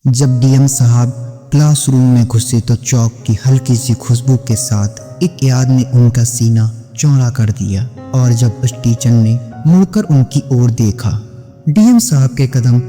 जब डीएम साहब क्लासरूम में घुसे तो चौक की हल्की सी खुशबू के साथ एक याद ने उनका सीना चौड़ा कर दिया। और जब उस टीचर ने मुड़कर उनकी ओर देखा, डीएम साहब के कदम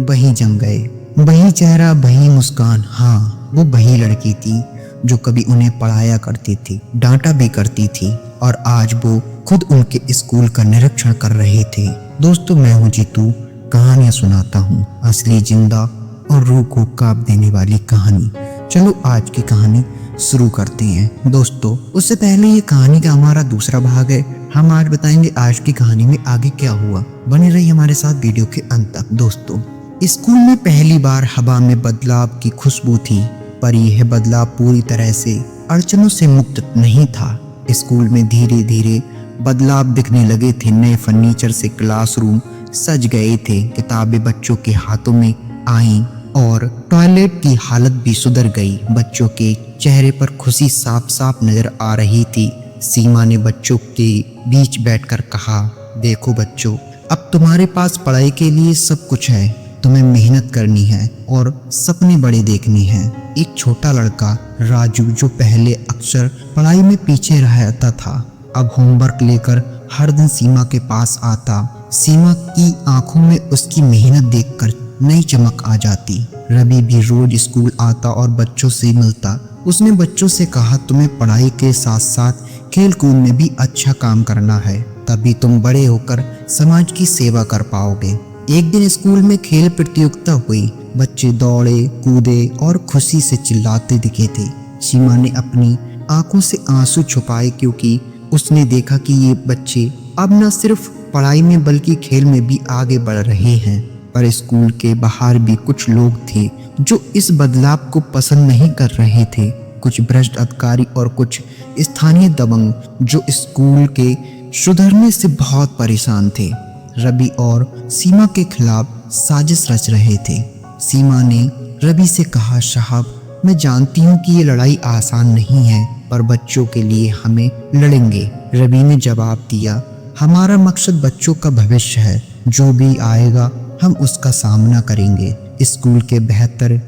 वहीं जम गए। वही चेहरा, वही मुस्कान। हाँ, वो वही लड़की थी जो कभी उन्हें पढ़ाया करती थी, डांटा भी करती थी, और आज वो खुद उनके स्कूल का निरीक्षण कर रहे थे। दोस्तों, मैं हूँ जीतू, कहानियां सुनाता हूँ, असली, जिंदा और रूह को कांप देने वाली कहानी। चलो आज की कहानी शुरू करते हैं। दोस्तों, उससे पहले ये कहानी का हमारा दूसरा भाग है। हम आज बताएंगे आज की कहानी में आगे क्या हुआ। बने रहिए हमारे साथ वीडियो के अंत तक। दोस्तों, स्कूल में पहली बार हवा में बदलाव की खुशबू थी, पर यह बदलाव पूरी तरह से अड़चनों से मुक्त नहीं था। स्कूल में धीरे धीरे बदलाव दिखने लगे थे। नए फर्नीचर से क्लासरूम सज गए थे, किताबें बच्चों के हाथों में आईं और टॉयलेट की हालत भी सुधर गई। बच्चों के चेहरे पर खुशी साफ साफ नजर आ रही थी। सीमा ने बच्चों के बीच बैठकर कहा, देखो बच्चों, अब तुम्हारे पास पढ़ाई के लिए सब कुछ है। तुम्हें मेहनत करनी है और सपने बड़े देखने हैं। एक छोटा लड़का राजू, जो पहले अक्सर पढ़ाई में पीछे रहता था, अब होमवर्क लेकर हर दिन सीमा के पास आता। सीमा की आंखों में उसकी मेहनत देखकर नई चमक आ जाती। रवि भी रोज स्कूल आता और बच्चों से मिलता। उसने बच्चों से कहा, तुम्हें पढ़ाई के साथ साथ खेल कूद में भी अच्छा काम करना है, तभी तुम बड़े होकर समाज की सेवा कर पाओगे। एक दिन स्कूल में खेल प्रतियोगिता हुई। बच्चे दौड़े कूदे और खुशी से चिल्लाते दिखे थे। सीमा ने अपनी आंखों से आंसू छुपाए, क्योंकि उसने देखा कि ये बच्चे अब न सिर्फ पढ़ाई में बल्कि खेल में भी आगे बढ़ रहे हैं। पर स्कूल के बाहर भी कुछ लोग थे जो इस बदलाव को पसंद नहीं कर रहे थे। कुछ भ्रष्ट अधिकारी और कुछ स्थानीय दबंग जो स्कूल के सुधरने से बहुत परेशान थे। रवि और सीमा के खिलाफ साजिश रच रहे थे। सीमा ने रवि से कहा, साहब, मैं जानती हूँ कि ये लड़ाई आसान नहीं है, पर बच्चों के लिए हमें लड़ेंगे। रवि ने जवाब दिया, हमारा मकसद बच्चों का भविष्य है। जो भी आएगा हम उसका सामना करेंगे। स्कूल के बेहतर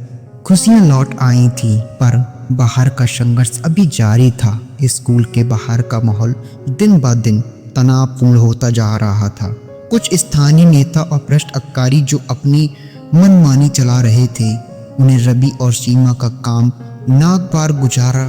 खुशियां लौट आई थी, पर बाहर का संघर्ष अभी जारी था। स्कूल के बाहर का माहौल दिन ब दिन तनावपूर्ण होता जा रहा था। कुछ स्थानीय नेता और भ्रष्ट अधिकारी जो अपनी मनमानी चला रहे थे, उन्हें रवि और सीमा का काम नागवार गुजारा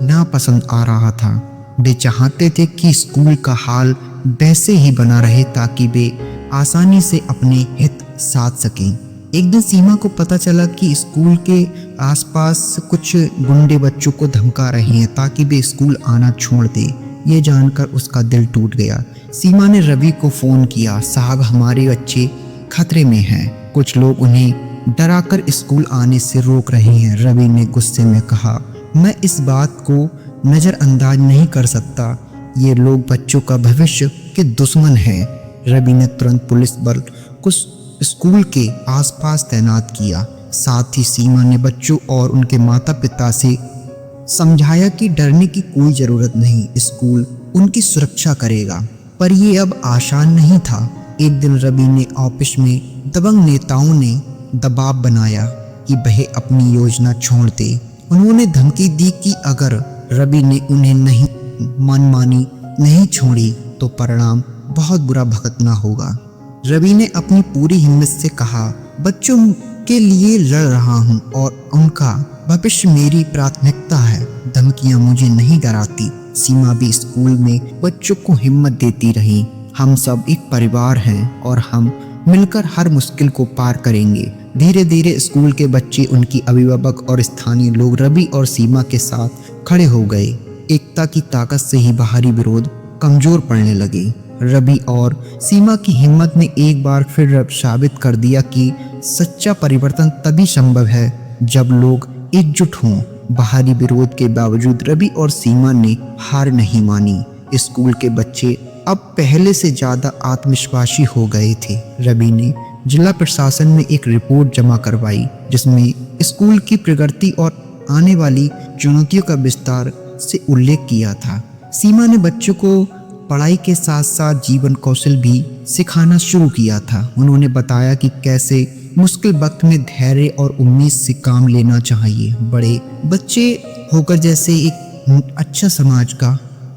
ना पसंद आ रहा था। वे चाहते थे कि स्कूल का हाल वैसे ही बना रहे ताकि वे आसानी से अपने हित साध सकें। एक दिन सीमा को पता चला कि स्कूल के आसपास कुछ गुंडे बच्चों को धमका रहे हैं ताकि वे स्कूल आना छोड़ दें। ये जानकर उसका दिल टूट गया। सीमा ने रवि को फोन किया, साहब, हमारे बच्चे खतरे में हैं। कुछ लोग उन्हें डराकर स्कूल आने से रोक रहे हैं। रवि ने गुस्से में कहा, मैं इस बात को नज़रअंदाज नहीं कर सकता। ये लोग बच्चों का भविष्य के दुश्मन हैं। रवि ने तुरंत पुलिस बल को स्कूल के आसपास तैनात किया। साथ ही सीमा ने बच्चों और उनके माता पिता से समझाया कि डरने की कोई ज़रूरत नहीं, स्कूल उनकी सुरक्षा करेगा। पर ये अब आसान नहीं था। एक दिन रवि ने ऑफिस में दबंग नेताओं ने दबाव बनाया कि वह अपनी योजना छोड़ दे। उन्होंने धमकी दी कि अगर रवि ने उन्हें मनमानी नहीं छोड़ी तो परिणाम बहुत बुरा भुगतना होगा। रवि ने अपनी पूरी हिम्मत से कहा, बच्चों के लिए लड़ रहा हूँ और उनका भविष्य मेरी प्राथमिकता है। धमकियाँ मुझे नहीं डराती। सीमा भी स्कूल में बच्चों को हिम्मत देती रही। हम सब एक परिवार हैं और हम मिलकर हर मुश्किल को पार करेंगे। धीरे धीरे स्कूल के बच्चे, उनकी अभिभावक और स्थानीय लोग रवि और सीमा के साथ खड़े हो गए। एकता की ताकत से ही बाहरी विरोध कमजोर पड़ने लगे। रवि और सीमा की हिम्मत ने एक बार फिर साबित कर दिया कि सच्चा परिवर्तन तभी संभव है जब लोग एकजुट हों। बाहरी विरोध के बावजूद रवि और सीमा ने हार नहीं मानी। स्कूल के बच्चे अब पहले से ज्यादा आत्मविश्वासी हो गए थे। रवि ने जिला प्रशासन में एक रिपोर्ट जमा करवाई, जिसमें स्कूल की प्रगति और आने वाली चुनौतियों का विस्तार से उल्लेख किया था। सीमा ने बच्चों को पढ़ाई के साथ साथ जीवन कौशल भी सिखाना शुरू किया था। उन्होंने बताया कि कैसे मुश्किल वक्त में धैर्य और उम्मीद से काम लेना चाहिए। बड़े बच्चे होकर जैसे एक अच्छा समाज का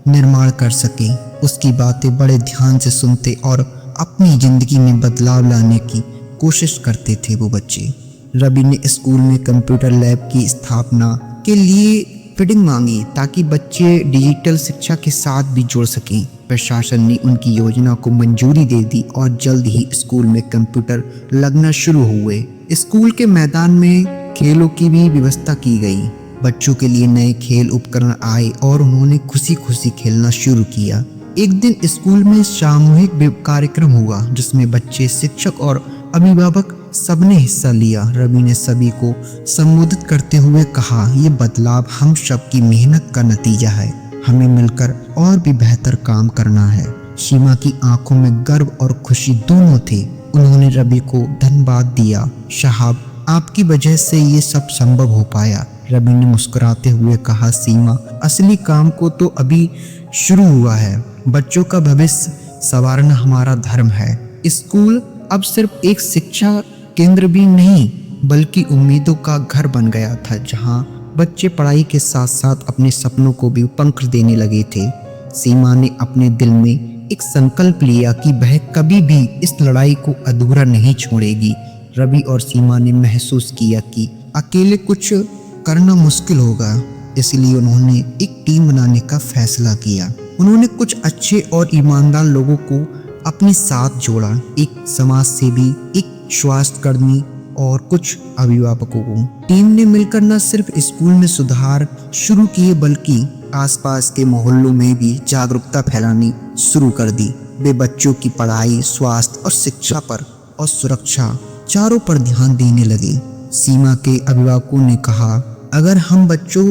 निर्माण कर सकें, उसकी बातें बड़े ध्यान से सुनते और अपनी जिंदगी में बदलाव लाने की कोशिश करते थे वो बच्चे। रवि ने स्कूल में कंप्यूटर लैब की स्थापना के लिए फंडिंग मांगी ताकि बच्चे डिजिटल शिक्षा के साथ भी जुड़ सकें। प्रशासन ने उनकी योजना को मंजूरी दे दी और जल्द ही स्कूल में कंप्यूटर लगना शुरू हुए। स्कूल के मैदान में खेलों की भी व्यवस्था की गई। बच्चों के लिए नए खेल उपकरण आए और उन्होंने खुशी खुशी खेलना शुरू किया। एक दिन स्कूल में सामूहिक कार्यक्रम हुआ जिसमें बच्चे, शिक्षक और अभिभावक सबने हिस्सा लिया। रवि ने सभी को संबोधित करते हुए कहा, ये बदलाव हम सब की मेहनत का नतीजा है। हमें मिलकर और भी बेहतर काम करना है। सीमा की आंखों में गर्व और खुशी दोनों थे। उन्होंने रवि को धन्यवाद दिया। साहब, आपकी वजह से ये सब संभव हो पाया। रवि ने मुस्कुराते हुए कहा, सीमा, असली काम को तो अभी शुरू हुआ है। बच्चों का भविष्य संवारना हमारा धर्म है। स्कूल अब सिर्फ एक शिक्षा केंद्र भी नहीं बल्कि उम्मीदों का घर बन गया था, जहां बच्चे पढ़ाई के साथ साथ अपने सपनों को भी पंख देने लगे थे। सीमा ने अपने दिल में एक संकल्प लिया कि वह कभी भी इस लड़ाई को अधूरा नहीं छोड़ेगी। रवि और सीमा ने महसूस किया कि अकेले कुछ करना मुश्किल होगा, इसलिए उन्होंने एक टीम बनाने का फैसला किया। उन्होंने कुछ अच्छे और ईमानदार लोगों को अपने साथ जोड़ा, एक समाज सेवी, एक स्वास्थ्यकर्मी और कुछ अभिभावकों को। टीम ने मिलकर न सिर्फ स्कूल में सुधार शुरू किए बल्कि आसपास के मोहल्लों में भी जागरूकता फैलानी शुरू कर दी। वे बच्चों की पढ़ाई, स्वास्थ्य और शिक्षा पर और सुरक्षा चारों पर ध्यान देने लगे। सीमा के अभिभावकों ने कहा, अगर हम बच्चों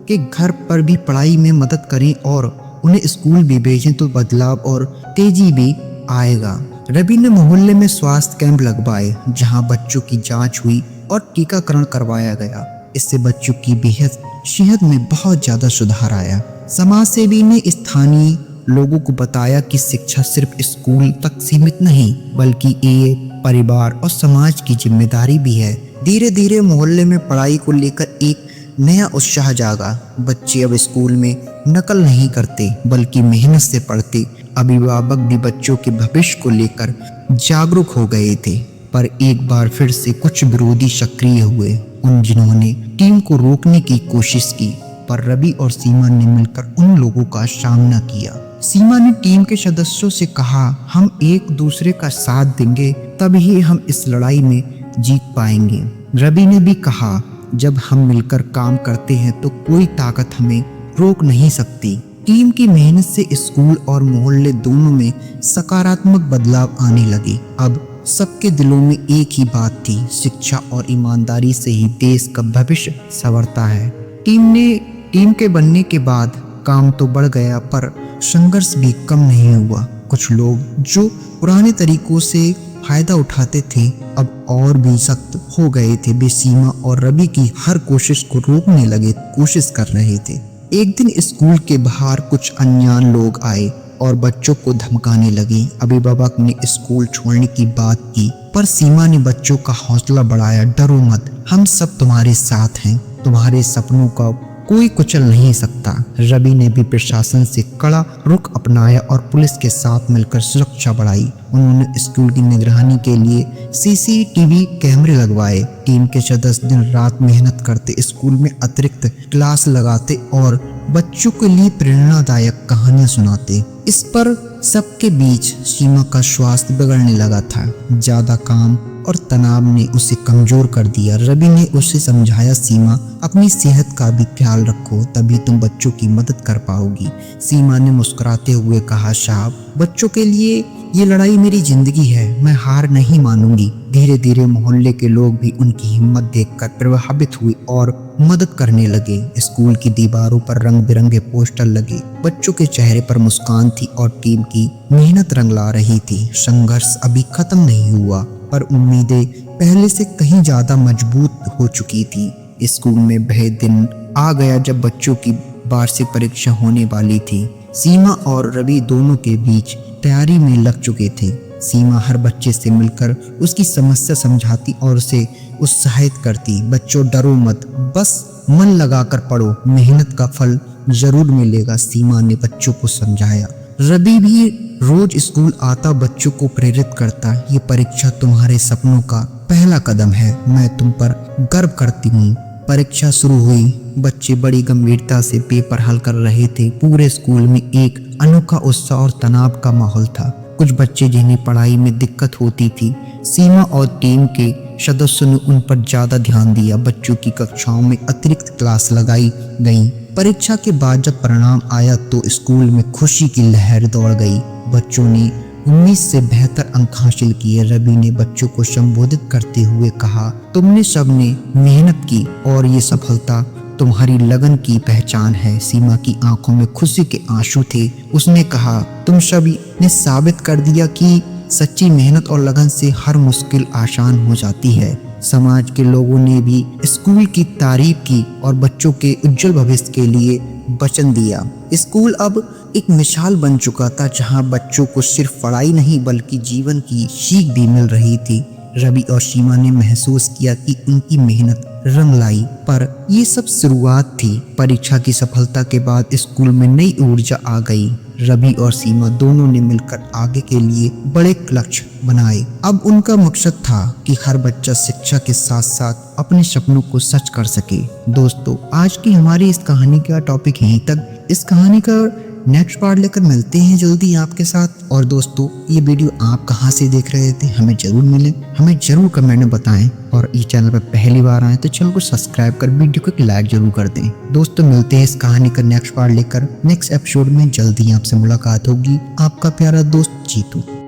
के घर पर भी पढ़ाई में मदद करें और उन्हें स्कूल भी भेजें तो बदलाव और तेजी भी आएगा। रवि ने मोहल्ले में स्वास्थ्य कैंप लगवाए जहां बच्चों की जांच हुई और टीकाकरण करवाया गया। इससे बच्चों की सेहत में बहुत ज्यादा सुधार आया। समाज सेवी ने स्थानीय लोगों को बताया कि शिक्षा सिर्फ स्कूल तक सीमित नहीं बल्कि ये परिवार और समाज की जिम्मेदारी भी है। धीरे धीरे मोहल्ले में पढ़ाई को लेकर एक नया उत्साह जागा। बच्चे अब स्कूल में नकल नहीं करते बल्कि मेहनत से पढ़ते। अभिभावक भी बच्चों के भविष्य को लेकर जागरूक हो गए थे। पर एक बार फिर से कुछ विरोधी सक्रिय हुए, जिन्होंने टीम को रोकने की कोशिश की। पर रवि और सीमा ने मिलकर उन लोगों का सामना किया। सीमा ने टीम के सदस्यों से कहा, हम एक दूसरे का साथ देंगे तभी हम इस लड़ाई में जीत पाएंगे। रवि ने भी कहा, जब हम मिलकर काम करते हैं तो कोई ताकत हमें रोक नहीं सकती। टीम की मेहनत से स्कूल और मोहल्ले दोनों में सकारात्मक बदलाव आने लगे। अब सबके दिलों में एक ही बात थी, शिक्षा और ईमानदारी से ही देश का भविष्य संवरता है। टीम के बनने के बाद काम तो बढ़ गया पर संघर्ष भी कम नहीं हुआ। कुछ लोग जो पुराने तरीकों से फायदा उठाते थे अब और भी सख्त हो गए थे। वे सीमा और रवि की हर कोशिश को रोकने लगे, कोशिश कर रहे थे। एक दिन स्कूल के बाहर कुछ अनजान लोग आए और बच्चों को धमकाने लगे। अभिभावक ने स्कूल छोड़ने की बात की पर सीमा ने बच्चों का हौसला बढ़ाया, डरो मत, हम सब तुम्हारे साथ हैं, तुम्हारे सपनों का कोई कुचल नहीं सकता। रवि ने भी प्रशासन से कड़ा रुख अपनाया और पुलिस के साथ मिलकर सुरक्षा बढ़ाई। उन्होंने स्कूल की निगरानी के लिए सीसीटीवी कैमरे लगवाए। टीम के सदस्य दिन रात मेहनत करते, स्कूल में अतिरिक्त क्लास लगाते और बच्चों के लिए प्रेरणादायक कहानियां सुनाते। इस पर सबके बीच सीमा का स्वास्थ्य बिगड़ने लगा था। ज्यादा काम और तनाव ने उसे कमजोर कर दिया। रवि ने उसे समझाया, सीमा, अपनी सेहत का भी ख्याल रखो, तभी तुम बच्चों की मदद कर पाओगी। सीमा ने मुस्कुराते हुए कहा, साहब, बच्चों के लिए ये लड़ाई मेरी जिंदगी है, मैं हार नहीं मानूंगी। धीरे धीरे मोहल्ले के लोग भी उनकी हिम्मत देखकर प्रभावित हुए और मदद करने लगे। स्कूल की दीवारों पर रंग बिरंगे पोस्टर लगे, बच्चों के चेहरे पर मुस्कान थी और टीम की मेहनत रंग ला रही थी। संघर्ष अभी खत्म नहीं हुआ पर उम्मीदें पहले से कहीं ज्यादा मजबूत हो चुकी थी। स्कूल में वह दिन आ गया जब बच्चों की वार्षिक परीक्षा होने वाली थी। सीमा और रवि दोनों के बीच तैयारी में लग चुके थे। सीमा हर बच्चे से मिलकर उसकी समस्या समझाती और उसे उत्साहित करती। बच्चों, डरो मत, बस मन लगाकर पढ़ो, मेहनत का फल जरूर मिलेगा, सीमा ने बच्चों को समझाया। रवि भी रोज स्कूल आता बच्चों को प्रेरित करता। ये परीक्षा तुम्हारे सपनों का पहला कदम है, मैं तुम पर गर्व करती हूँ। परीक्षा शुरू हुई। बच्चे बड़ी गंभीरता से पेपर हल कर रहे थे। पूरे स्कूल में एक अनोखा उत्साह और तनाव का माहौल था। कुछ बच्चे जिन्हें पढ़ाई में दिक्कत होती थी, सीमा और टीम के सदस्यों ने उन पर ज्यादा ध्यान दिया। बच्चों की कक्षाओं में अतिरिक्त क्लास लगाई गई। परीक्षा के बाद जब परिणाम आया तो स्कूल में खुशी की लहर दौड़ गई। बच्चों ने उम्मीद से बेहतर अंक हासिल किए। रवि ने बच्चों को संबोधित करते हुए कहा, तुमने सबने मेहनत की और ये सफलता तुम्हारी लगन की पहचान है। सीमा की आंखों में खुशी के आंसू थे। उसने कहा, तुम सभी ने साबित कर दिया कि सच्ची मेहनत और लगन से हर मुश्किल आसान हो जाती है। समाज के लोगों ने भी स्कूल की तारीफ की और बच्चों के उज्जवल भविष्य के लिए वचन दिया। स्कूल अब एक मिसाल बन चुका था, जहां बच्चों को सिर्फ पढ़ाई नहीं बल्कि जीवन की सीख भी मिल रही थी। रवि और सीमा ने महसूस किया कि उनकी मेहनत रंग लाई, पर ये सब शुरुआत थी। परीक्षा की सफलता के बाद स्कूल में नई ऊर्जा आ गई। रवि और सीमा दोनों ने मिलकर आगे के लिए बड़े लक्ष्य बनाए। अब उनका मकसद था कि हर बच्चा शिक्षा के साथ साथ अपने सपनों को सच कर सके। दोस्तों, आज की हमारी इस कहानी का टॉपिक यहीं तक। इस कहानी का नेक्स्ट पार्ट लेकर मिलते हैं जल्दी आपके साथ। और दोस्तों, ये वीडियो आप कहाँ से देख रहे थे हमें जरूर मिले, हमें जरूर कमेंट में बताएं। और इस चैनल पर पहली बार आए तो चैनल को सब्सक्राइब कर वीडियो को एक लाइक जरूर कर दें। दोस्तों, मिलते हैं इस कहानी का नेक्स्ट पार्ट लेकर नेक्स्ट एपिसोड में। जल्दी आपसे मुलाकात होगी। आपका प्यारा दोस्त जीतू।